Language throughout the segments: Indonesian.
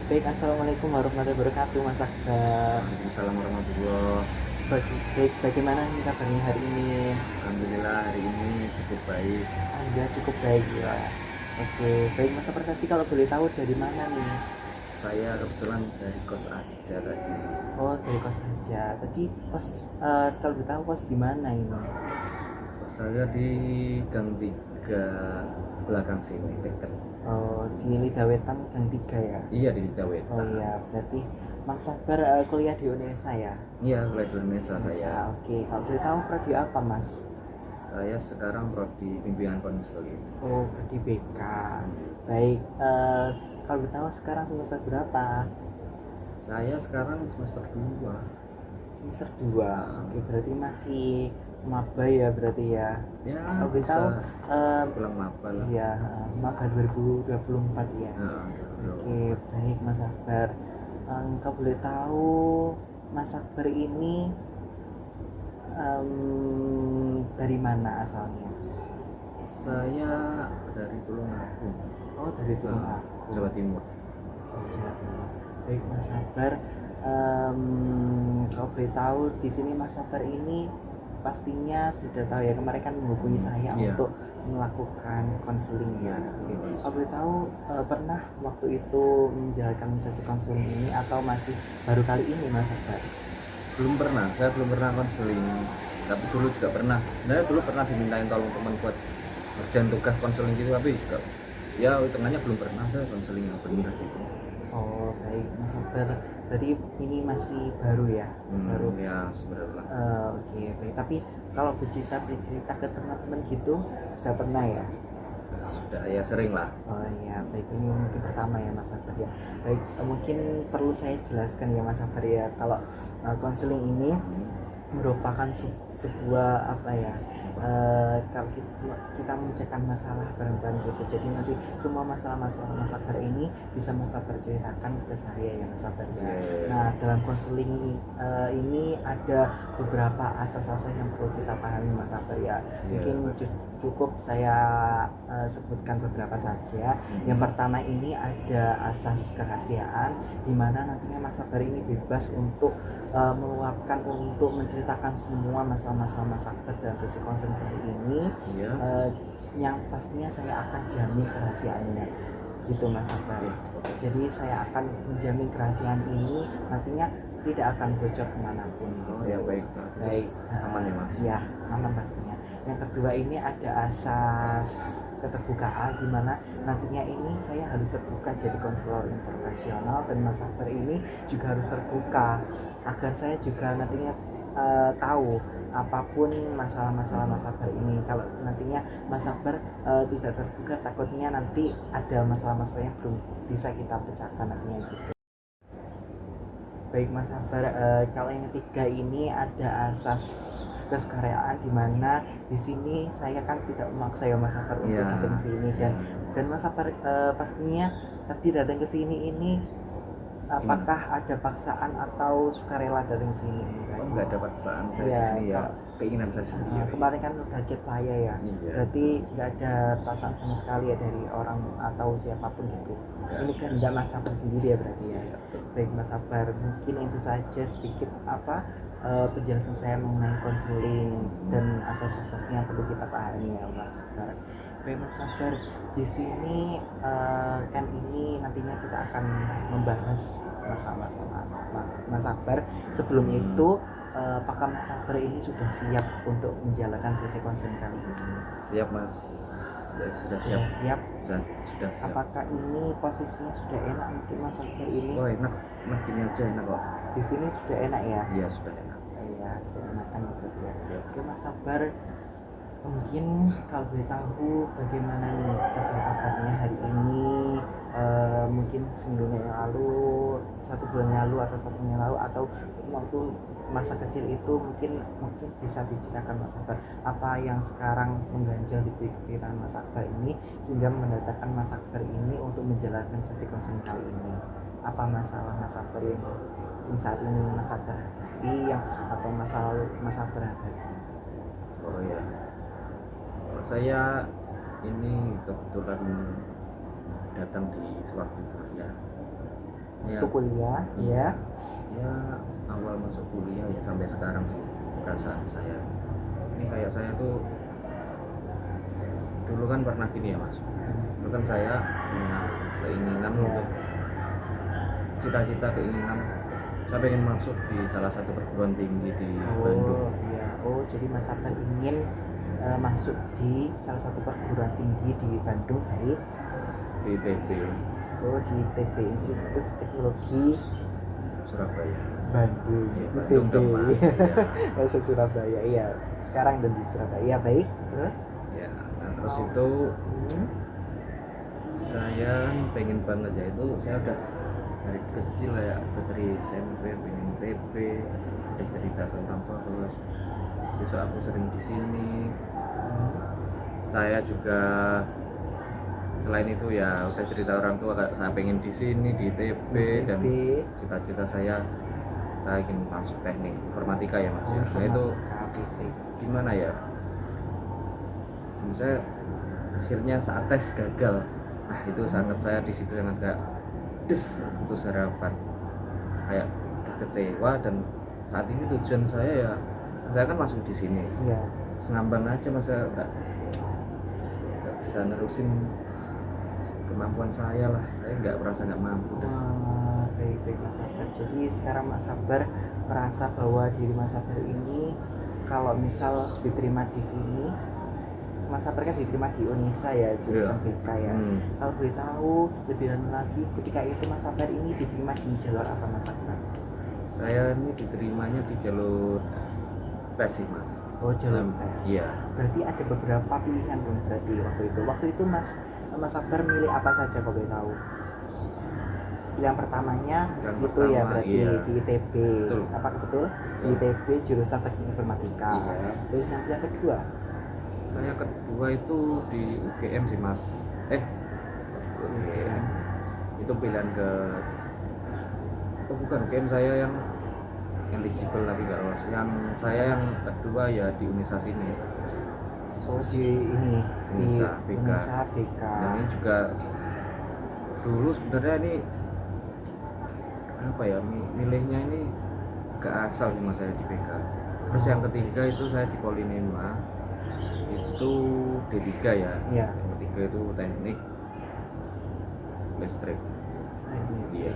Baik, assalamualaikum warahmatullahi wabarakatuh, Mas Akbar. Waalaikumsalam warahmatullah. Baik, bagaimana nih kabarnya hari ini? Alhamdulillah hari ini cukup baik. Anda cukup baik ya. Oke, baik Mas Akbar, tadi kalau boleh tahu dari mana nih? Saya kebetulan dari kos aja tadi. Oh, dari kos saja. Tadi kos, kalau boleh tahu kos di mana ini? Kos saya di Gang 3 belakang sini dekat. Oh, di Lidawetan Gang 3 ya. Iya di Oh Daweta. iya, berarti Mas Akbar kuliah di Unesa ya. Iya kuliah di Indonesia Unesa, saya. oke. Kalau boleh tahu prodi apa Mas? Saya sekarang prodi bimbingan konseling. Oh, prodi BK. Baik, kalau boleh tahu sekarang semester berapa? Saya sekarang semester 2. Semester 2. Oke, berarti masih maba ya berarti ya. Ya Kalau boleh bisa tahu pulang maba lah. iya, maba 2024 ya. Nah, Oke, baik Mas Akbar. Kalau boleh tahu Mas Akbar ini dari mana asalnya? saya dari Tulungagung, Oh, dari Tulungagung. Jawa Timur. Oh, Jawa Timur. Baik Mas Akbar. Kalau boleh tahu di sini Mas Akbar ini pastinya sudah tahu ya, kemarin kan menghubungi saya Iya. untuk melakukan konseling ya. Oke. Kalau boleh tahu pernah waktu itu menjalankan sesi konseling ini atau masih baru kali ini Mas Akbar? Saya belum pernah konseling, tapi dulu juga pernah. Saya dulu pernah dimintain tolong teman buat kerjaan tugas konseling gitu, tapi juga ya hitungannya belum pernah saya konseling yang benar gitu. Oh, baik Mas Akbar. Berarti ini masih baru ya? Baru. Ya sebenarnya Oke, baik. Tapi kalau bercerita ke teman-teman gitu sudah pernah ya? sudah ya sering lah. Oh iya, baik, ini mungkin pertama ya Mas Sabar ya. Baik, mungkin perlu saya jelaskan ya Mas Sabar ya, kalau konseling ini merupakan sebuah apa ya, kalau kita memecahkan masalah bareng-bareng gitu, jadi nanti semua masalah-masalah Mas Sabar ini bisa Mas Sabar ceritakan ke saya ya Mas Sabar ya. Nah, dalam konseling ini ada beberapa asas-asas yang perlu kita pahami Mas Sabar ya. Mungkin cukup saya sebutkan beberapa saja. Yang pertama ini ada asas kerahasiaan, di mana nantinya Mas Sabar ini bebas untuk meluapkan, untuk menceritakan semua masalah-masalah Mas Akbar dalam sesi konseling kali ini. Yang pastinya saya akan jamin kerahasiaannya gitu Mas Akbar. Jadi saya akan menjamin kerahasiaan ini nantinya tidak akan bocor kemanapun gitu. Oh ya baik. Baik, aman ya Mas. ya aman pastinya. Yang kedua ini ada asas keterbukaan, di mana nantinya ini saya harus terbuka jadi konselor profesional, dan Mas Akbar ini juga harus terbuka agar saya juga nantinya tahu apapun masalah-masalah Mas Akbar ini. Kalau nantinya Mas Akbar tidak terbuka, takutnya nanti ada masalah-masalah yang belum bisa kita pecahkan nantinya gitu. Baik Mas Akbar, kalau yang ketiga ini ada asas kesukaraan, di mana di sini saya kan tidak memaksa ya Mas Akbar untuk datang ke sini, dan Mas Akbar pastinya tadi datang ke sini ini apakah ada paksaan atau sukarela datang ke sini? Nggak ada paksaan saya Ya, di sini ya, keinginan saya sendiri. kemarin kan udah chat saya ya, berarti nggak ada paksaan sama sekali ya dari orang atau siapapun gitu. Ini kan tidak Mas Akbar sendiri ya berarti ya. Baik Mas Akbar, mungkin itu saja sedikit penjelasan saya mengenai konseling dan asas-asasnya yang perlu kita pahami ya Mas Akbar. Baik Mas Akbar, di sini kan ini nantinya kita akan membahas masalah-masalah Mas Akbar. Sebelum itu, apakah Mas Akbar ini sudah siap untuk menjalankan sesi konseling kali ini? Siap Mas, ya, sudah siap. Sudah Sudah siap. Apakah ini posisinya sudah enak mungkin Mas Akbar ini? Oh enak, gini aja enak kok. Di sini sudah enak ya? Iya sudah enak. Iya, sudah enakan gitu ya. Oke Mas Akbar, mungkin kalau boleh tahu bagaimana nih kabarnya hari ini, mungkin seminggu yang lalu, 1 bulan yang lalu, atau 1 minggu yang lalu, atau waktu masa kecil itu, mungkin bisa diceritakan Mas Akbar apa yang sekarang mengganjal di pikiran Mas Akbar ini sehingga mendatangkan Mas Akbar ini untuk menjalankan sesi konseling kali ini. Apa masalah Mas Akbar yang saat ini Mas Akbar hadapi, atau masa lalu Mas Akbar hadapi? Oh ya, saya ini kebetulan datang di sewaktu kuliah. Ya, Untuk kuliah, ya. ya awal masuk kuliah ya sampai sekarang sih perasaan saya. Ini kayak saya tuh dulu kan pernah gini ya mas. Dulu kan saya punya keinginan Ya. untuk cita-cita keinginan saya pengen masuk di salah satu perguruan tinggi di Bandung. Oh, iya. Oh, jadi Mas Sabar ingin masuk di salah satu perguruan tinggi di Bandung, baik. Di ITB Oh, di ITB, Institut Teknologi Surabaya. Bandung. Ya, Bandung ITB. dong mas. Ya. Masuk Surabaya, iya. Sekarang dan di Surabaya, baik. Terus? Ya, nah terus itu Hmm. saya pengen banget ya itu saya udah dari kecil ya dari SMP pengen TP ada cerita tentang terus besok aku sering di sini. Saya juga selain itu ya udah cerita orang tua kayak saya pengen di sini di TP dan cita-cita saya ingin masuk teknik informatika ya mas. Oh, Saya itu informatika, gimana ya, dan saya akhirnya saat tes gagal. Nah itu sangat saya di situ sangat kayak putus harapan, kayak kecewa. Dan saat ini tujuan saya kan masuk di sini Iya. sengambang aja, masa nggak bisa nerusin kemampuan saya lah. Saya nggak merasa nggak mampu. Wah, baik Mas Sabar. Jadi sekarang Mas Sabar merasa bahwa diri Mas Sabar ini kalau misal diterima di sini, Mas Sabar kan diterima di Unesa ya, jurusan BK ya. Kalau boleh tahu lebih dalam lagi, ketika itu Mas Sabar ini diterima di jalur apa Mas Sabar? Saya ini diterimanya di jalur tes sih mas. Oh, jalur tes. Iya. Berarti ada beberapa pilihan dong berarti waktu itu. Waktu itu Mas Sabar milih apa saja kalau boleh tahu? Yang pertamanya Yang itu pertama, ya berarti iya. di ITB. Betul. Apa betul? Di ITB jurusan Teknik Informatika. Iya. Terus yang kedua? Saya kedua itu di UGM sih mas. UGM. Itu pilihan ke bukan UGM saya yang eligible tapi nggak lolos. Yang saya yang kedua ya di Unesa sini. Oh, di ini Unesa di BK. Unesa BK. Dan ini juga dulu sebenarnya ini apa ya, milihnya ini gak asal cuma saya di BK. Terus yang ketiga itu saya di Polinema itu D3 ya. Iya. Yang ketiga itu teknik listrik. Iya.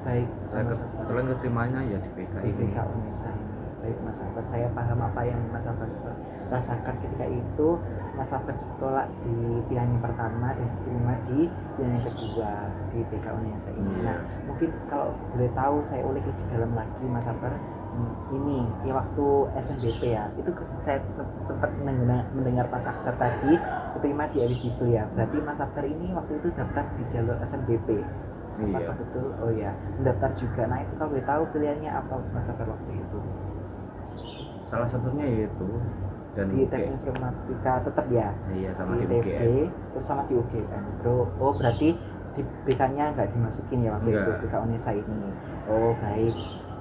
Baik, Saya kebetulan keterimanya ya di BK di ini. BK Unesa ini. Baik Mas Sabar, saya paham apa yang Mas Sabar rasakan ketika itu. Mas Sabar ditolak di pilihan yang pertama dan diterima di pilihan yang kedua di BK Unesa ini. Iya. Nah, mungkin kalau boleh tahu saya ulik lebih dalam lagi Mas Sabar, ini ya waktu SNBP ya, itu saya sempat mendengar Mas Sabar tadi diterima di eligible ya. Berarti Mas Sabar ini waktu itu daftar di jalur SNBP. Iya. Apakah betul? Oh ya, mendaftar juga. Nah itu kalau boleh tahu pilihannya apa Mas Sabar waktu itu? Salah satunya yaitu dan Di teknik informatika tetap ya? Iya, sama di ITB, UGM. terus sama di UGM. Bro, oh berarti di BK-nya nggak dimasukin ya waktu itu, BK Unesa ini. Oh baik.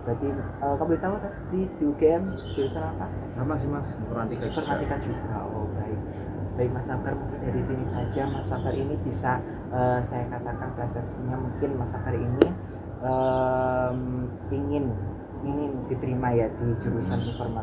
Berarti kalau boleh tahu tadi di UGM jurusan apa? Sama sih mas, Informatika juga. Oh baik. Baik Mas Sabar, mungkin dari sini saja Mas Sabar ini bisa saya katakan persepsinya, mungkin Mas Sabar ini ingin diterima ya di jurusan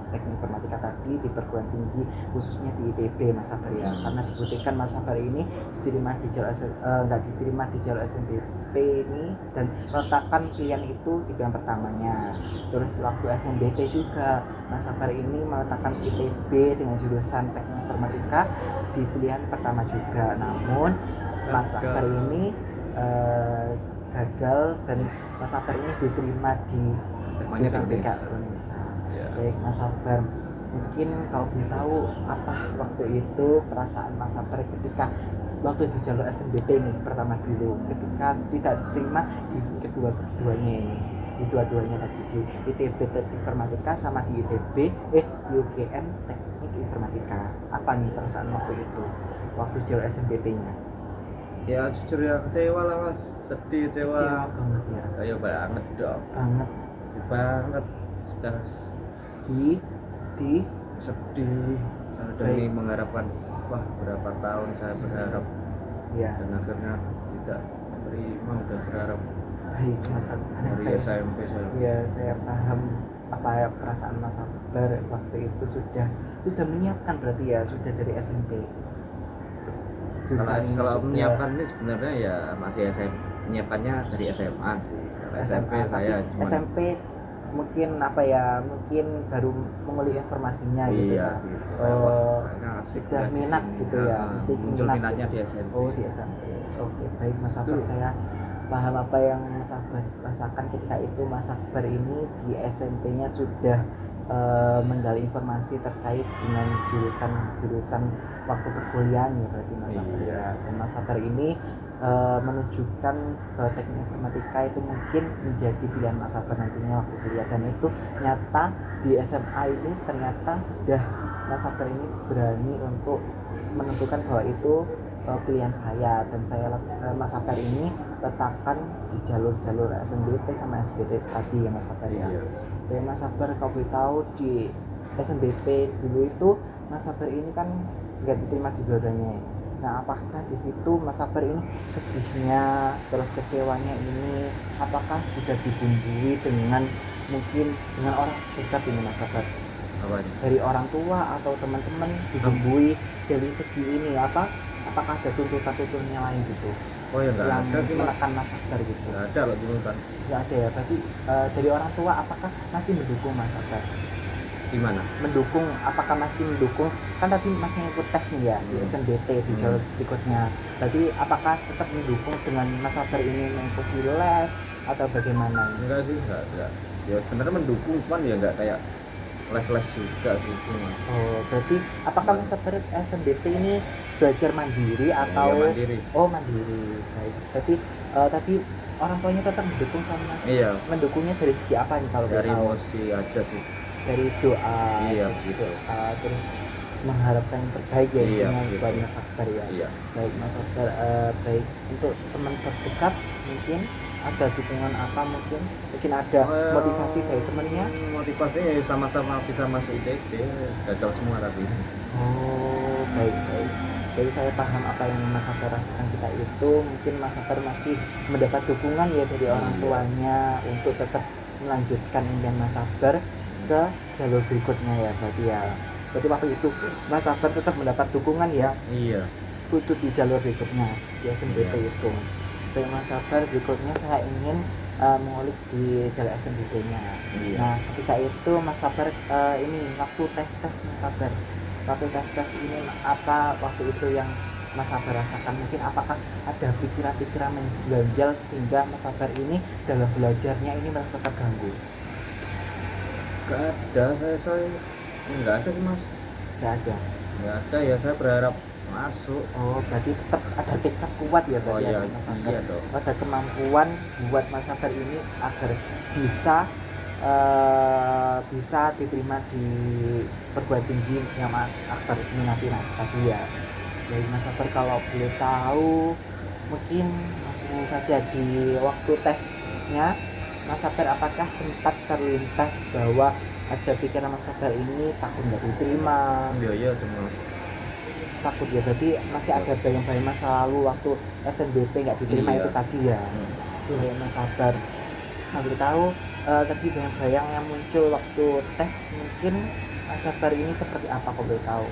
teknik informatika tadi di perguruan tinggi, khususnya di ITB Mas Sabar ya, karena dibuktikan Mas Sabar ini diterima di jalur nggak diterima di jalur SNBP ini dan meletakkan pilihan itu di pilihan pertamanya. Terus waktu SNBP juga Mas Sabar ini meletakkan ITB dengan jurusan teknik informatika di pilihan pertama juga, namun Mas Sabar ini gagal dan Mas Sabar ini diterima di jurusan BK Unesa. Baik Mas Sabar, mungkin kalau boleh tahu apa waktu itu perasaan Mas Sabar ketika waktu di jalur SNBP ini pertama dulu, ketika tidak diterima di kedua-duanya ini, di dua-duanya tadi di ITB Teknik Informatika sama di ITB di UGM Teknik Informatika. Apa nih perasaan waktu itu waktu jalur SNBP-nya? Ya jujur ya kecewa lah mas, sedih, kecewa banget ya. Kayak banget dong. Banget sudah sedih. Saya dari mengharapkan berapa tahun saya berharap ya. Dan akhirnya tidak terima, udah berharap Baik Mas Sabar, dari saya SMP saya. ya saya paham apa ya perasaan Mas Sabar waktu itu sudah menyiapkan berarti ya sudah dari SMP jurusan ini Kalau sudah menyiapkan ini sebenarnya ya masih SMP, menyiapkannya dari SMA sih. Kalau SMP SMA saya tapi cuma SMP mungkin apa ya mungkin baru mengulik informasinya gitu iya kan. gitu. Oh, Kayaknya asik sudah ya di minat sini. gitu ya, Muncul minat minatnya gitu. di SMP. Oh di SMP. Oke baik Mas Sabar, Itu saya paham apa yang Mas Sabar rasakan ketika itu. Mas Sabar ini di SMP-nya sudah menggali informasi terkait dengan jurusan waktu perkuliahan ya berarti Mas Sabar Iya. ya. Dan Mas Sabar ini menunjukkan bahwa teknik informatika itu mungkin menjadi pilihan Mas Sabar nantinya waktu kuliah, dan itu nyata di SMA ini ternyata sudah Mas Sabar ini berani untuk menentukan bahwa itu pilihan saya, dan saya Mas Sabar ini letakkan di jalur-jalur SNBP sama SBT tadi ya Mas Sabar ya. Iya. Dan Mas Sabar kalau boleh tahu di SNBP dulu itu Mas Sabar ini kan nggak diterima di dua-duanya. Nah apakah di situ Mas Sabar ini sedihnya terus kecewanya ini apakah sudah dibumbui dengan mungkin dengan orang dekat ini Mas Sabar, Apanya? dari orang tua atau teman-teman dibumbui dari segi ini apakah ada tuntutan-tuntutannya lain gitu Oh ya nggak yang ada sih mas. menekan Mas Sabar gitu? Nggak ada loh dulu kan. Nggak ada ya, berarti dari orang tua apakah masih mendukung Mas Sabar? Di mana? Mendukung, apakah masih mendukung? Kan tadi masnya ikut tes nih ya di SNBT di jalur berikutnya, berarti apakah tetap mendukung dengan Mas Sabar ini mengikuti les atau bagaimana? Enggak sih, enggak. Ya sebenarnya mendukung, cuman ya nggak kayak les-les juga gitu mas. Oh berarti apakah Mas Sabar SNBT ini belajar mandiri atau Iya mandiri. oh mandiri, baik. Berarti tadi orang tuanya tetap mendukung sama Mas. Iya. Mendukungnya dari segi apa nih kalau Dari boleh tahu? emosi aja sih. Dari doa, Iya, terus gitu. terus mengharapkan yang terbaik ya Iya, intinya gitu. buat Mas Sabar ya. Iya. Baik Mas Sabar, baik untuk teman terdekat mungkin ada dukungan apa, mungkin ada motivasi dari temennya. Motivasinya ya sama-sama bisa masuk ITB, gagal semua tapi. Oh baik. Jadi saya paham apa yang Mas Sabar rasakan kita itu, mungkin Mas Sabar masih mendapat dukungan ya dari orang Iya. tuanya untuk tetap melanjutkan impian Mas Sabar ke jalur berikutnya ya berarti ya. Berarti waktu itu Mas Sabar tetap mendapat dukungan ya Iya. untuk di jalur berikutnya di SNBP Iya. itu. Dari Mas Sabar berikutnya saya ingin mengulik di jalur SNBP-nya. Iya. Nah ketika itu Mas Sabar ini waktu tes Mas Sabar, waktu tes ini apa waktu itu yang Mas Sabar rasakan? Mungkin apakah ada pikiran-pikiran mengganjal sehingga Mas Sabar ini dalam belajarnya ini merasa terganggu? Nggak ada, saya nggak ada sih mas. Nggak ada. Nggak ada ya, saya berharap masuk. Oh berarti tetap ada tekad kuat ya Oh berarti iya, ya Mas Sabar. iya dong. Ada kemampuan buat Mas Sabar ini agar bisa diterima di perguruan tinggi yang Mas Sabar minati tadi ya. Jadi Mas Sabar kalau boleh tahu mungkin langsung saja di waktu tesnya Mas Sabar apakah sempat terlintas bahwa ada pikiran Mas Sabar ini takut nggak diterima, Iya semua. takut ya, berarti masih ada bayang-bayang masa lalu waktu SNBP nggak diterima Iya. itu tadi ya. Iya Mas Sabar, nah boleh tahu tadi bayang-bayang yang muncul waktu tes mungkin Mas Sabar ini seperti apa kalau boleh tahu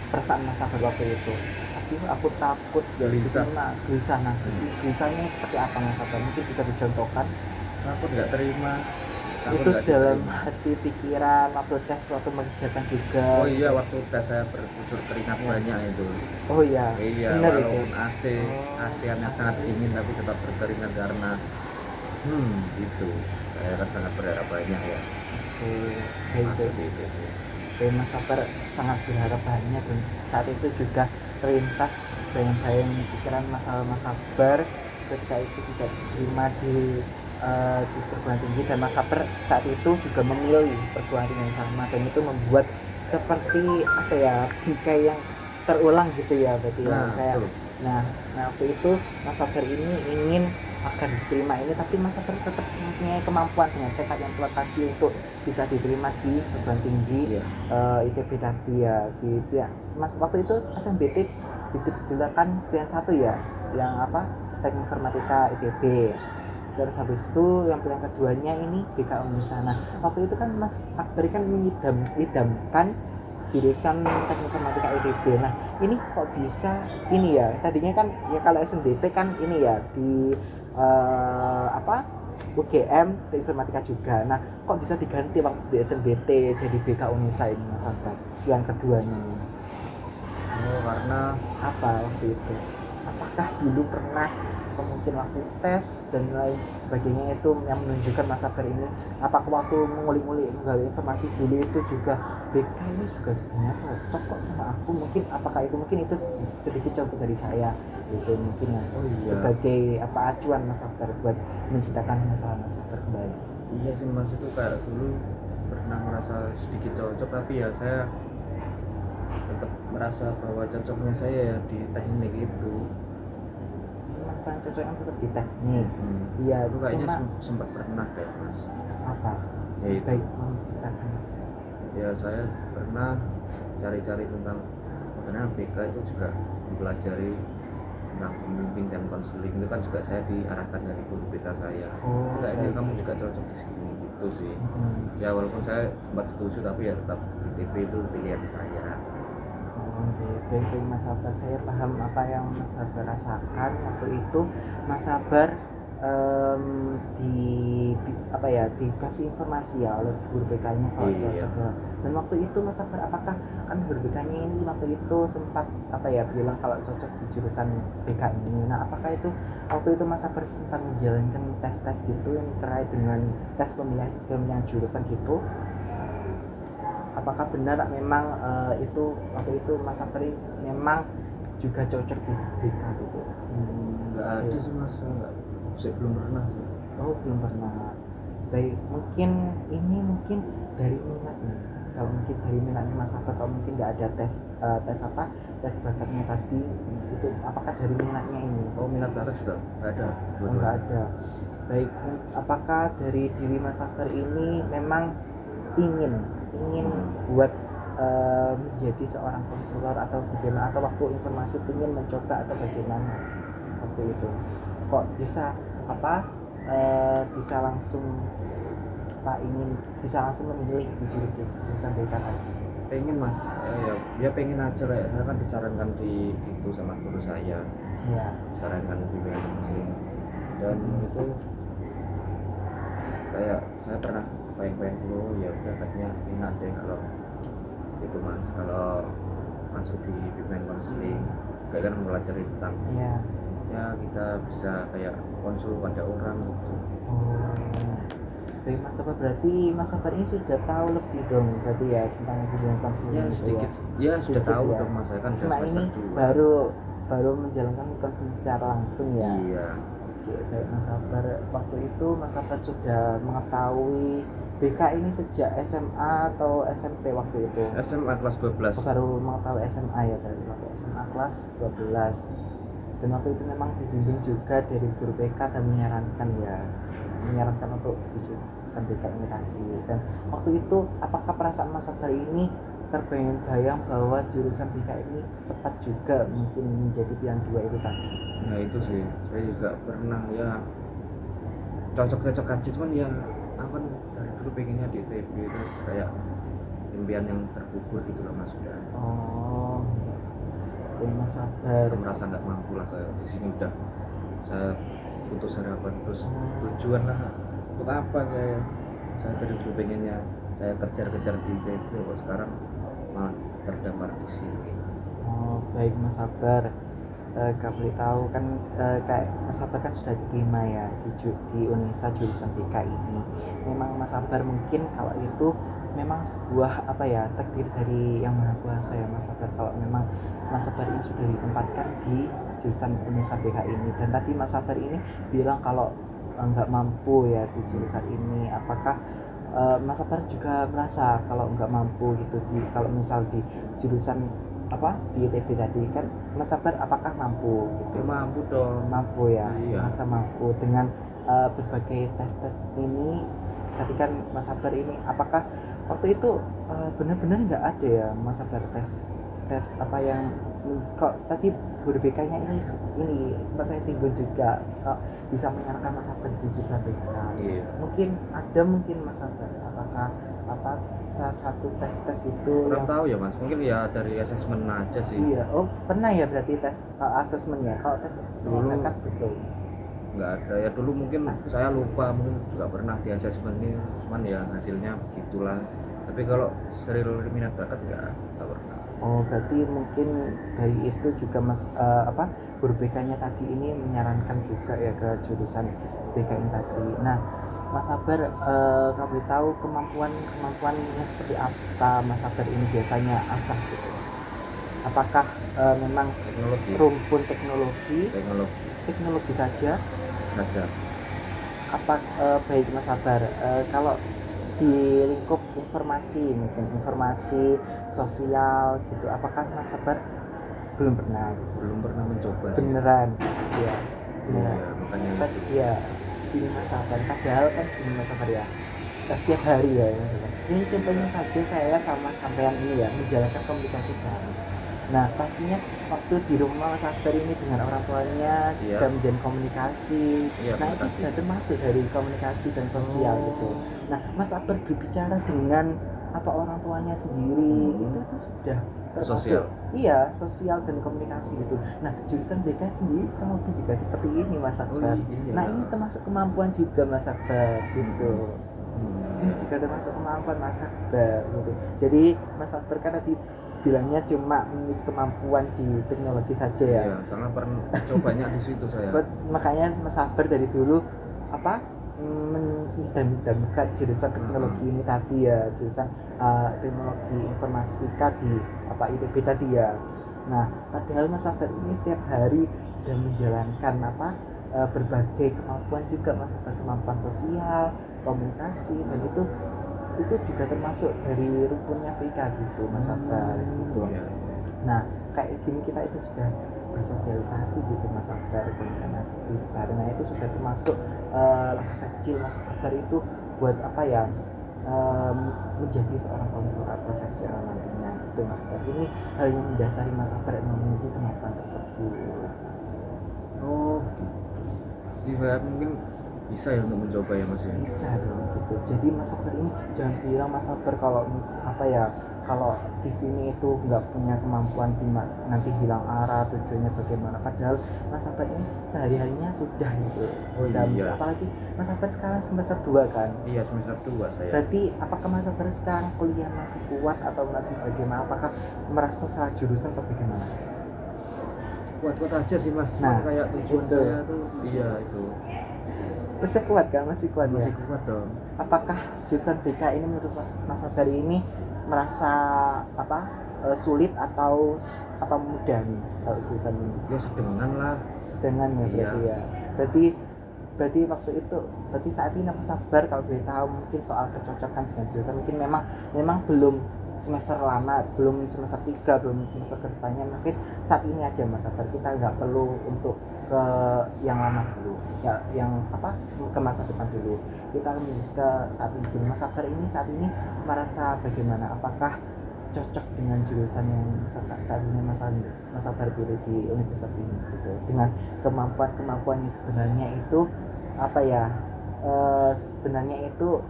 perasaan Mas Sabar waktu itu? Aduh aku takut gak Gelisah. diterima, gelisah. Nah gelisahnya seperti apa Mas Sabar, mungkin bisa dicontohkan? Takut nggak terima. Takut Itu nggak dalam diterima. hati pikiran waktu tes, waktu mengerjakan juga. Oh iya, waktu tes saya berkucur keringat Ya. banyak itu. Oh iya, Iya, benar itu. walaupun AC, Oh, AC yang sangat AC. dingin tapi tetap berkeringat karena gitu. Saya kan sangat berharap banyak ya Baik, masuk baik. di ITB. Dan Mas Sabar sangat berharap banyak, dan saat itu juga terlintas bayang-bayang pikiran masalah Mas Sabar ketika itu tidak diterima di perguruan tinggi, dan Mas Sabar saat itu juga memilih perguruan tinggi yang sama, dan itu membuat seperti apa ya, bingkai yang terulang gitu ya berarti ya, kayak betul. nah waktu itu Mas Sabar ini ingin akan diterima ini, tapi Mas Sabar tetap mempunyai kemampuan dengan tekad yang kuat tadi untuk bisa diterima di perguruan tinggi Iya. ITB tadi ya. Mas waktu itu SNBT dibilang pilihan satu ya, yang apa, teknik informatika ITB. terus habis itu yang pilihan keduanya ini BK Unesa. Nah waktu itu kan Mas Akbar kan idamkan jurusan Teknik Informatika ITB. Nah ini kok bisa ini ya, tadinya kan ya kalau SNBP kan ini ya di apa UGM Informatika juga. Nah kok bisa diganti waktu di SNBT jadi BK Unesa ini Mas Akbar yang keduanya ini? Oh, karena Apa waktu itu? Apakah dulu pernah mungkin waktu tes dan lain sebagainya itu yang menunjukkan Mas Akbar ini, apakah waktu mengulik-ulik menggali informasi dulu itu juga BK ini juga sebenarnya cocok kok sama aku, mungkin apakah itu mungkin itu sedikit contoh dari saya itu mungkin ya, sebagai apa acuan Mas Akbar buat menciptakan masalah Mas Akbar kembali. iya sih Mas, itu kayak dulu pernah merasa sedikit cocok, tapi ya saya tetap merasa bahwa cocoknya saya ya di teknik itu. Masalah cocok yang tetap di teknik. Iya, Itu kayaknya cuma sempat pernah kayak Mas. apa? Ya itu. Baik menciptakan. Ya saya pernah cari-cari tentang karena BK itu juga mempelajari tentang pembimbing dan konseling, itu kan juga saya diarahkan dari guru BK saya. Oh, Kayaknya baik. kamu juga cocok di sini gitu sih. Ya walaupun saya sempat setuju tapi ya tetap ITB itu pilihan saya. Baik Mas Sabar, saya paham apa yang Mas Sabar rasakan waktu itu. Mas Sabar di apa ya, dikasih informasi ya oleh guru BK-nya kalau cocok ya. Dan waktu itu Mas Sabar, apakah kan guru BK-nya ini waktu itu sempat apa ya bilang kalau cocok di jurusan BK ini. Nah apakah itu waktu itu Mas Sabar sempat menjalankan tes-tes gitu yang terkait dengan tes pemilihan jurusan gitu? Apakah benar memang itu waktu itu Mas Sapri memang juga cocok di BK gitu? Enggak ada sih Mas, saya belum pernah sih. Oh belum pernah. Baik, mungkin ini mungkin dari minatnya. Kalau mungkin dari minatnya Mas Sapri, atau mungkin nggak ada tes apa tes bakatnya tadi itu, apakah dari minatnya ini? Oh minat bakat juga nggak ada. Oh, nggak ada. Baik, apakah dari diri Mas Sapri ini memang ingin buat menjadi seorang konselor atau bagaimana, atau waktu informasi ingin mencoba atau bagaimana waktu itu kok bisa apa bisa langsung ingin bisa langsung memilih di jurusan BK tadi? Pengen Mas, ya pengen aja, kayak saya kan disarankan di itu sama guru saya, Ya. disarankan di konseling, dan itu kayak saya pernah pengen dulu, ya udah kayaknya enak deh kalau itu Mas, kalau masuk di bimbingan konseling kayak kan mempelajari tentang ya kita bisa kayak konsul pada orang gitu. Baik Mas Sabar, berarti Mas Sabar ini sudah tahu lebih dong berarti ya tentang bimbingan konseling Ya gitu sedikit ya sudah tahu ya. dong Mas, saya kan Cuma semester ini 2. baru menjalankan konseling secara langsung ya. Iya. Oke, baik Mas Sabar, waktu itu Mas Sabar sudah mengetahui BK ini sejak SMA atau SMP waktu itu? SMA kelas 12. Baru mengetahui SMA ya, dari waktu SMA kelas 12. Dan waktu itu memang dibimbing juga dari guru BK dan menyarankan untuk jurusan BK ini tadi. Dan waktu itu apakah perasaan Mas Sabar ini terbayang-bayang bahwa jurusan BK ini tepat juga mungkin menjadi pilihan dua itu tadi? Nah itu sih, saya juga pernah ya cocok-cocok aja, cuman ya apa dari dulu pengennya di ITB, terus kayak impian yang terkubur gitu loh Mas, sudah. Oh, Mas Sabar Merasa nggak mampu lah, kayak di sini udah saya putus harapan, terus tujuan lah untuk apa saya dari dulu pengennya saya kejar-kejar di ITB, kok sekarang malah terdampar di sini. Oh baik Mas Sabar, gak boleh tahu kan kayak Mas Sabar kan sudah diterima ya di Unesa jurusan BK ini. Memang Mas Sabar mungkin kalau itu memang sebuah apa ya takdir dari yang maha kuasa ya Mas Sabar, kalau memang Mas Sabar ini sudah ditempatkan di jurusan Unesa BK ini. Dan tadi Mas Sabar ini bilang kalau nggak mampu ya di jurusan ini. Apakah Mas Sabar juga merasa kalau nggak mampu gitu kalau misal di jurusan apa di ITB tadi kan Mas Sabar apakah mampu gitu? Ya mampu dong. Mampu ya, Iya. masa mampu dengan berbagai tes ini. Tadi kan Mas Sabar ini apakah waktu itu benar-benar nggak ada ya Mas Sabar tes tes apa yang kok tadi guru BK-nya ini sempat saya singgung juga, kok bisa menyarankan Mas Sabar di jurusan BK. Iya. Mungkin Mas Sabar, apakah apa salah satu tes itu Kurang yang tahu ya mas, mungkin ya dari asesmen aja sih. iya, oh pernah ya berarti tes asesmennya, kalau tes Dulu. bakat betul. Nggak ada ya, dulu mungkin Ases. saya lupa, mungkin juga pernah di asesmen ini, cuman ya hasilnya begitulah. Tapi kalau serial minat bakat nggak pernah. Oh berarti mungkin dari itu juga Mas apa guru BK-nya tadi ini menyarankan juga ya ke jurusan BK ini tadi. Nah Mas Sabar, kamu tahu kemampuannya seperti apa Mas Sabar ini biasanya asah gitu? Apakah memang Teknologi rumpun teknologi teknologi saja? saja. Apa baik Mas Sabar, kalau di lingkup informasi, mungkin informasi sosial gitu, apakah Mas Sabar belum pernah gitu? Belum pernah mencoba sih. Beneran ya, beneran. Iya, makanya Tapi itu. ya ini Mas Sabar, padahal kan ini Mas Sabar ya, setiap hari ya, Mas Sabar. Ini contohnya saja saya sama sampean ini ya menjalankan komunikasi bareng. Nah pastinya waktu di rumah Mas Sabar ini dengan orang tuanya Iya. juga menjalin komunikasi. Iya, Nah itu komunikasi. sudah termasuk dari komunikasi dan sosial gitu. Nah Mas Sabar berbicara dengan apa orang tuanya sendiri, itu sudah termasuk Sosial. iya sosial dan komunikasi gitu. Nah jurusan BK sendiri kurang lebih juga seperti ini Mas Sabar. Iya. Nah ini termasuk kemampuan juga Mas Sabar gitu. Ini Iya. juga termasuk kemampuan Mas Sabar gitu. Jadi Mas Sabar kan tadi bilangnya cuma memiliki kemampuan di teknologi saja ya. Iya, karena pernah cobanya di situ saya. Makanya Mas Sabar dari dulu apa mengidam-idamkan jurusan teknologi ini tadi ya, jurusan teknologi informatika di apa ITB tadi ya. Nah padahal Mas Sabar ini setiap hari sudah menjalankan apa berbagai kemampuan juga Mas Sabar, kemampuan sosial, komunikasi, dan itu juga termasuk dari rukunnya BK gitu Mas Sabar gitu. Iya. Nah kayak gini kita itu sudah bersosialisasi gitu Mas Sabar, komunikasi bareng. Nah itu sudah termasuk langkah kecil Mas Sabar itu buat apa ya, menjadi seorang konselor profesional nantinya gitu Mas Sabar. Ini hal yang mendasari Mas Sabar memiliki kemampuan tersebut. Oh gitu. Jadi mungkin bisa ya untuk mencoba ya mas ya. Bisa dong gitu. Jadi Mas Sabar ini jangan bilang Mas Sabar kalau apa ya, kalau di sini itu nggak punya kemampuan nanti hilang arah tujuannya bagaimana. Padahal Mas Sabar ini sehari-harinya sudah gitu. Oh Dan iya. apalagi Mas Sabar sekarang semester 2 kan. Iya, semester 2 saya. Berarti apakah Mas Sabar sekarang kuliah masih kuat atau masih bagaimana? Apakah merasa salah jurusan atau bagaimana? Kuat-kuat aja sih mas, Nah, cuma kayak tujuan itu. saya tuh iya itu Masih kuat kan? Masih kuat masih ya? kuat dong. Apakah jurusan BK ini menurut Mas Sabar ini merasa apa sulit atau apa mudah nih kalau jurusan ini? Ya sedengan lah. Sedengan ya berarti Iya. ya. Berarti waktu itu, berarti saat ini Mas Sabar kalau boleh tahu mungkin soal kecocokan dengan jurusan mungkin memang belum semester lama, belum semester 3, belum semester kedepannya, mungkin saat ini aja Mas Sabar, kita nggak perlu untuk ke yang lama dulu ya, yang apa ke masa depan dulu, kita menuju ke saat ini dulu. Mas Sabar ini saat ini merasa bagaimana, apakah cocok dengan jurusan yang saat ini Mas Sabar pilih di universitas ini gitu, dengan kemampuan yang sebenarnya itu apa ya, sebenarnya itu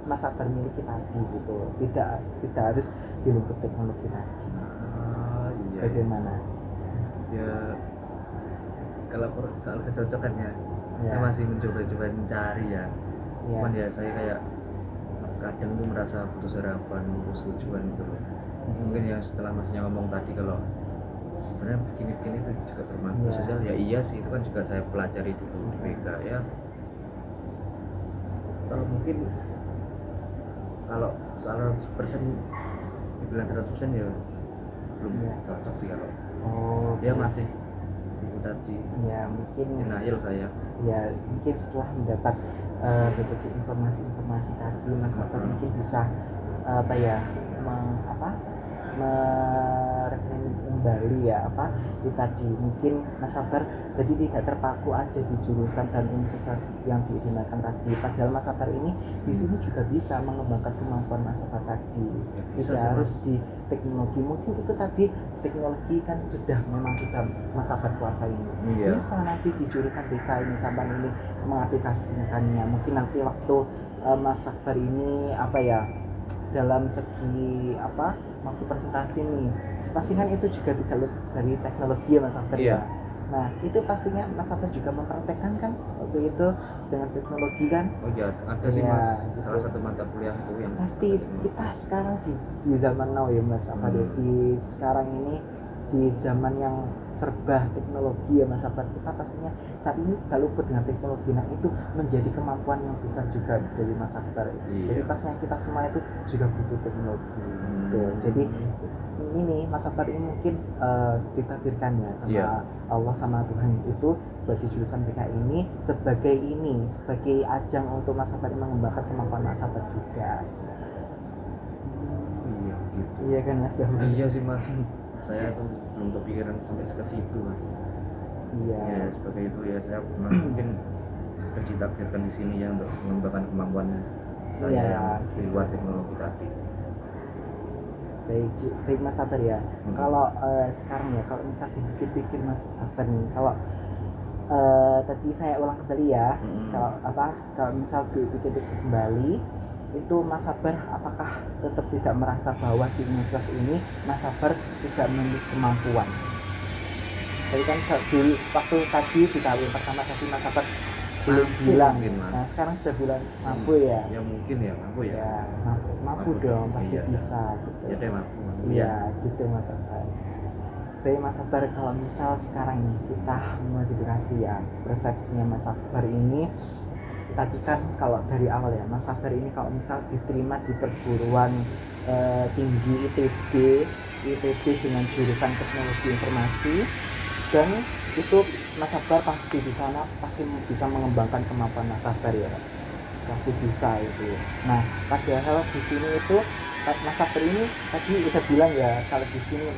Mas Sabar miliki tadi gitu, tidak harus di lingkup teknologi tadi. Iya. Bagaimana? Ya kalau soal kecocokannya Ya. saya masih mencoba-coba mencari ya. Ya. Cuman ya saya kayak kadang tuh merasa putus harapan, putus tujuan gitu loh. Mungkin ya setelah masnya ngomong tadi kalau sebenarnya begini-begini itu juga bermanfaat Iya. sosial, ya iya sih, itu kan juga saya pelajari dulu di BK ya. Kalau mungkin kalau soal 100% dibilang 100% ya belum Iya. cocok sih kalau Oh, dia masih itu tadi ya mungkin denial saya. ya mungkin setelah mendapat berbagai informasi tadi Mas Sabar mungkin bisa apa ya mereferensi kembali ya apa itu tadi, mungkin Mas Sabar jadi tidak terpaku aja di jurusan dan universitas yang digunakan tadi, padahal Mas Sabar ini di sini juga bisa mengembangkan kemampuan Mas Sabar tadi, Bisa tidak sih, harus Mas. di teknologi. Mungkin itu tadi teknologi kan memang sudah Mas Sabar kuasai ini, Iya. bisa nanti di jurusan BK ini sampai ini mengaplikasikannya. Mungkin nanti waktu Mas Sabar ini apa ya, dalam segi apa waktu presentasi nih, pasti kan itu juga tidak luput dari teknologi ya Mas Sabar Iya. ya. Nah itu pastinya Mas Sabar juga mempraktekkan kan waktu itu dengan teknologi kan. Oh iya, ada sih Iya, Mas. gitu. Salah satu mata kuliah itu yang Pasti pakai teknologi. kita sekarang di zaman now ya Mas Sabar ya, di sekarang ini di zaman yang serba teknologi ya Mas Sabar, kita pastinya saat ini tidak luput dengan teknologi. Nah itu menjadi kemampuan yang besar juga dari Mas Sabar. Iya. Jadi pastinya kita semua itu juga butuh teknologi gitu. Jadi ini Mas Sabar ini mungkin ditakdirkan ya sama Iya. Allah sama Tuhan itu buat di jurusan BK ini sebagai ajang untuk Mas Sabar mengembangkan kemampuan Mas Sabar juga. Iya gitu. Iya kan Mas Sabar? Iya sih Mas. Saya tuh belum kepikiran sampai ke situ Mas. Iya. Ya sebagai itu ya saya memang mungkin sudah ditakdirkan di sini ya untuk mengembangkan kemampuan saya Iya. yang di luar teknologi tadi. Baik Mas Sabar ya. Kalau sekarang ya, kalau misal dipikir-pikir Mas Sabar nih, kalau tadi saya ulang kembali ya, kalau misal dipikir-pikir kembali, itu Mas Sabar apakah tetap tidak merasa bahwa di universitas ini Mas Sabar tidak memiliki kemampuan? Jadi kan dulu waktu tadi di tahun pertama tadi Mas Sabar belum bilang, mungkin, Mas. nah sekarang sudah bilang mampu ya. Ya mungkin ya mampu ya. Ya mampu dong, pasti iya, bisa gitu. Ya deh mampu. Iya gitu Mas Sabar. Tapi Mas Sabar kalau misal sekarang ini kita modifikasi ya persepsinya Mas Sabar ini, tadi kan kalau dari awal ya Mas Sabar ini kalau misal diterima di perguruan tinggi ITB dengan jurusan teknologi informasi, dan itu Mas Sabar pasti di sana pasti bisa mengembangkan kemampuan Mas Sabar ya, pasti bisa itu. Nah padahal di sini itu Mas Sabar ini tadi udah bilang ya kalau di sini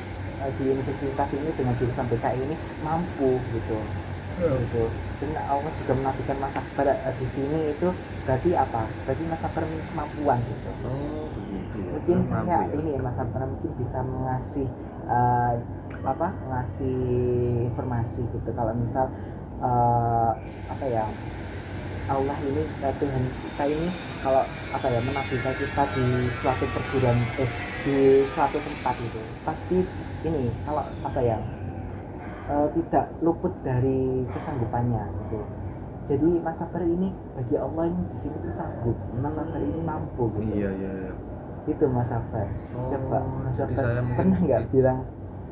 di universitas ini dengan jurusan BKI ini mampu gitu. Gitu. Dan Allah juga menantikan Mas Sabar di sini itu berarti apa? Berarti Mas Sabar kemampuan gitu. Oh begitu ya. Mungkin saya ya. ini Mas Sabar mungkin bisa mengasih ngasih informasi gitu kalau misal apa ya, Allah ini Tuhan kita ini kalau apa ya menakdirkan kita di suatu perguruan di suatu tempat itu pasti ini kalau apa ya tidak luput dari kesanggupannya gitu. Jadi Mas Sabar ini bagi Allah ini di sini tuh sanggup, Mas Sabar ini mampu gitu. Iya. Itu Mas Sabar. Coba Mas jadi Sabar saya mungkin pernah nggak bilang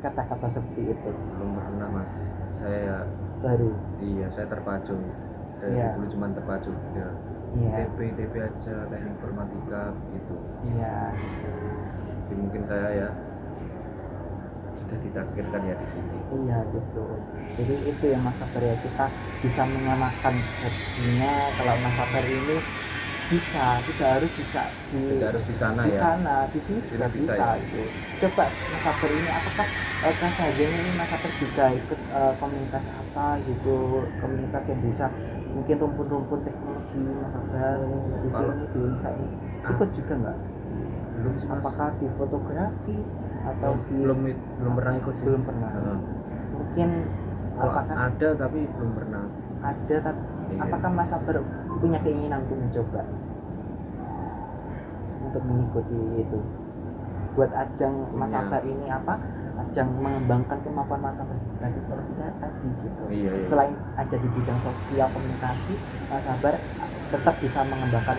kata-kata seperti itu? belum pernah Mas. Saya Baru. iya saya terpacu. Dari Iya. dulu cuma terpacu ya. Iya. ITB aja, teknik informatika gitu. Iya. Jadi mungkin saya ya sudah ditakdirkan ya di sini. Iya gitu. Jadi itu yang Mas Sabar ya, kita bisa menyamakan persepsinya kalau Mas Sabar ini bisa, tidak harus bisa Tidak harus di sana di ya. sana, di sini juga Bisa bisa ya. gitu. Coba Mas Sabar ini apakah kesehariannya ini Mas Sabar juga ikut komunitas apa gitu, komunitas yang bisa mungkin rumpun-rumpun teknologi Mas Sabar di sini di Unsa ini ikut juga nggak? Belum sih Mas. Apakah di fotografi atau di belum pernah ikut sih. belum pernah. Mungkin apakah ada tapi belum pernah. ada, tapi Iya. apakah Mas Sabar punya keinginan untuk mencoba untuk mengikuti itu buat ajang Mas Punya. Sabar ini apa, ajang mengembangkan kemampuan Mas Sabar tadi tadi gitu. Iya. Selain ada di bidang sosial komunikasi, Mas Sabar tetap bisa mengembangkan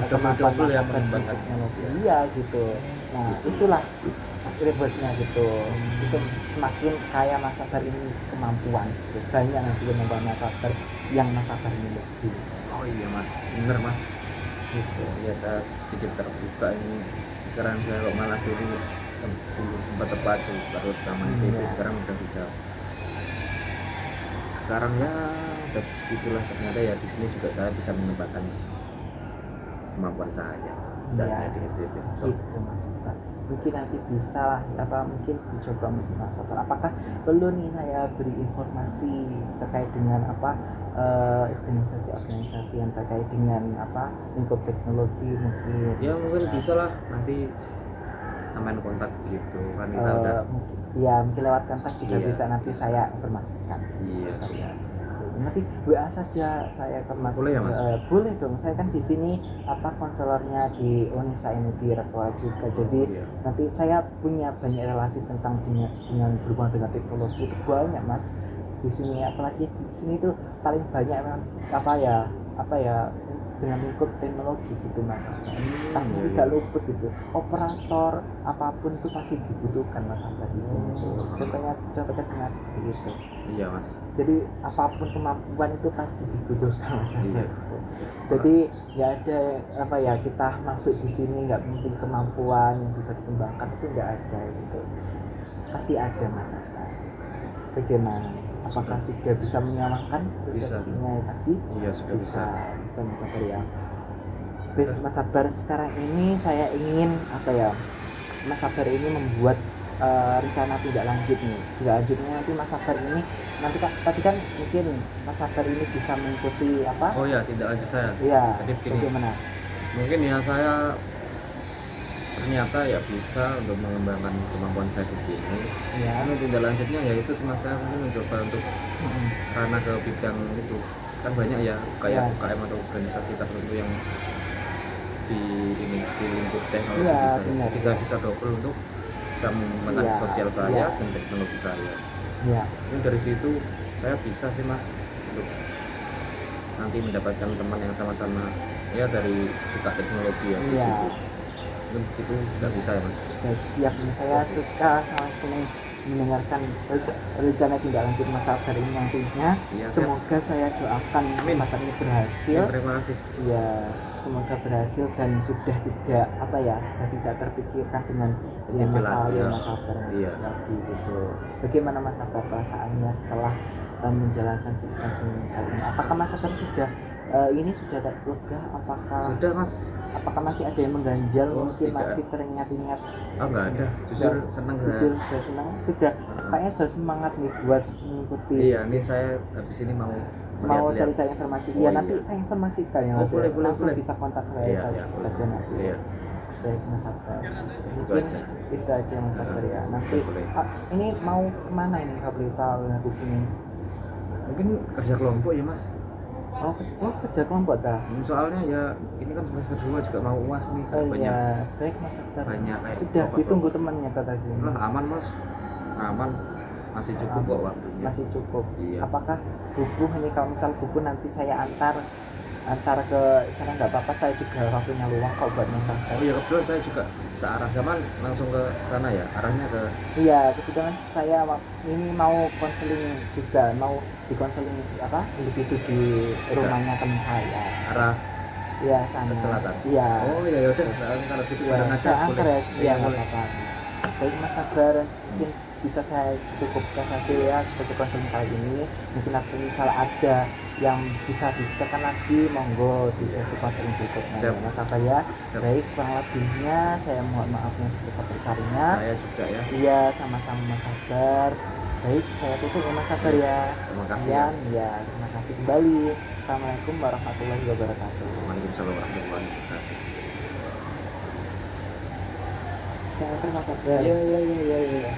kemampuan Mas yang Sabar di mengembangkan teknologi. Iya gitu. Nah itulah rewardnya gitu. Itu semakin kaya Mas Sabar ini kemampuan gitu. Banyak nanti kemampuan Mas Sabar yang Mas Sabar miliki Oh iya Mas, bener Mas. gitu. Ya saya sedikit terbuka ini. Sekarang saya kok malah dulu sempat terpacu terus sama ITB, sekarang udah bisa. Sekarang ya udah itulah ternyata ya di sini juga saya bisa mengembangkan kemampuan saya. enggaknya Ya, dikit-dikit. gitu Mas Sabar. Mungkin nanti bisa lah mungkin dicoba Mas Sabar. Apakah perlu nih saya beri informasi terkait dengan organisasi-organisasi yang terkait dengan lingkup teknologi mungkin? Ya mungkin misalkan. bisa lah nanti samain kontak gitu kan kita udah Mungkin lewat kontak juga Iya, bisa nanti bisa. saya informasikan. Iya. Ya. Nanti WA saja saya ke Mas. Boleh ya, Mas? Boleh dong. Saya kan di sini konselornya di Unisa ini di Repola juga. Jadi iya. nanti saya punya banyak relasi tentang dengan berhubungan dengan teknologi itu banyak Mas. Di sini apalagi di sini tuh paling banyak memang dengan lingkup teknologi gitu Mas. Pasti Iya, tidak iya. luput gitu. Operator apapun itu pasti dibutuhkan Mas di sini tuh. Contoh kecilnya seperti itu. Iya Mas. Jadi apapun kemampuan itu pasti dibutuhkan Mas. Iya. Jadi nggak ada kita masuk di sini nggak mungkin kemampuan yang bisa dikembangkan itu nggak ada gitu. Pasti ada Mas. Bagaimana? Apakah sudah bisa menyamakan persepsinya tadi? Iya sudah bisa. Bisa Mas Sabar ya. Mas Sabar sekarang ini saya ingin Mas Sabar ini membuat rencana tidak lanjut nih. Tidak lanjutnya nanti Mas Sabar ini nanti tadi kan mungkin Mas Sabar ini bisa mengikuti Oh ya tidak lanjut saya. Iya. Jadi begini. Bagaimana? Mungkin ya saya ternyata ya bisa untuk mengembangkan kemampuan saya di sini. Ya. Ini tidak lanjutnya ya itu saya mungkin mencoba untuk karena ke bidang itu kan banyak ya kayak UKM atau organisasi tertentu yang di lingkup teknologi Iya, bisa double untuk bisa memenuhi sosial saya dan teknologi saya. Iya. Mungkin dari situ saya bisa sih Mas untuk nanti mendapatkan teman yang sama-sama ya dari suka teknologi ya. Iya. Itu sudah bisa ya Mas. Baik, siap. Saya suka sama senang mendengarkan rencana tidak lanjut Mas Sabar ini nantinya. Iya, semoga saya doakan Mas Sabar ini berhasil. Terima kasih. Ya, semoga berhasil dan sudah tidak terpikirkan dengan masalah yang Mas Sabar lagi gitu. Bagaimana Mas Sabar perasaannya setelah menjalankan sisi konseling kali ini? Apakah Mas Sabar sudah lega? Sudah Mas. Apakah masih ada yang mengganjal? Mungkin tidak. Masih teringat-ingat? Oh nggak ada, jujur senang. Sudah senang, kayaknya sudah semangat nih buat mengikuti. Iya, ini saya habis ini mau cari informasi. Nanti saya informasikan ya Mas. Boleh, langsung boleh. bisa kontak saya saja nanti. Iya. Baik Mas Sabar. Mungkin itu aja Mas Sabar ya. Nanti ini mau kemana ini kalau boleh tahu di sini? Mungkin kerja kelompok ya Mas. Oh kerja kelompok dah. Soalnya ya ini kan semester 2 juga mau UAS nih. Iya. Baik Mas Sabar. Banyak Sudah ditunggu temannya tadi. Lah aman Mas. Aman. Masih cukup kok waktunya. Masih cukup. Iya. Apakah bubuh ini kalau misal bubuh nanti saya antar ke sana nggak apa-apa, saya juga waktunya luang kok buat Mas Sabar. Oh iya kebetulan saya juga searah zaman langsung ke sana ya, arahnya ke. Iya, kebetulan saya ini mau konseling juga, mau di konseling begitu di rumahnya teman saya. Arah Iya sana. ke selatan. Iya. Oh iya ya udah kalau gitu bareng aja. Saya antar ya. Iya boleh. apa-apa. Baik Mas Sabar, mungkin bisa saya cukupkan saja ya untuk konseling kali ini. Mungkin nanti misal ada yang bisa ditekan lagi, monggo di sesi konseling berikutnya Mas Sabar ya. Baik, kurang lebihnya saya mohon maaf yang sebesar-besarnya. Saya juga ya. Iya, sama-sama Mas Sabar. Baik, saya tutup ya Mas Sabar ya. Terima kasih ya. Terima kasih kembali. Assalamualaikum warahmatullahi wabarakatuh. Waalaikumsalam warahmatullahi wabarakatuh. Jangan Mas Sabar. Iya.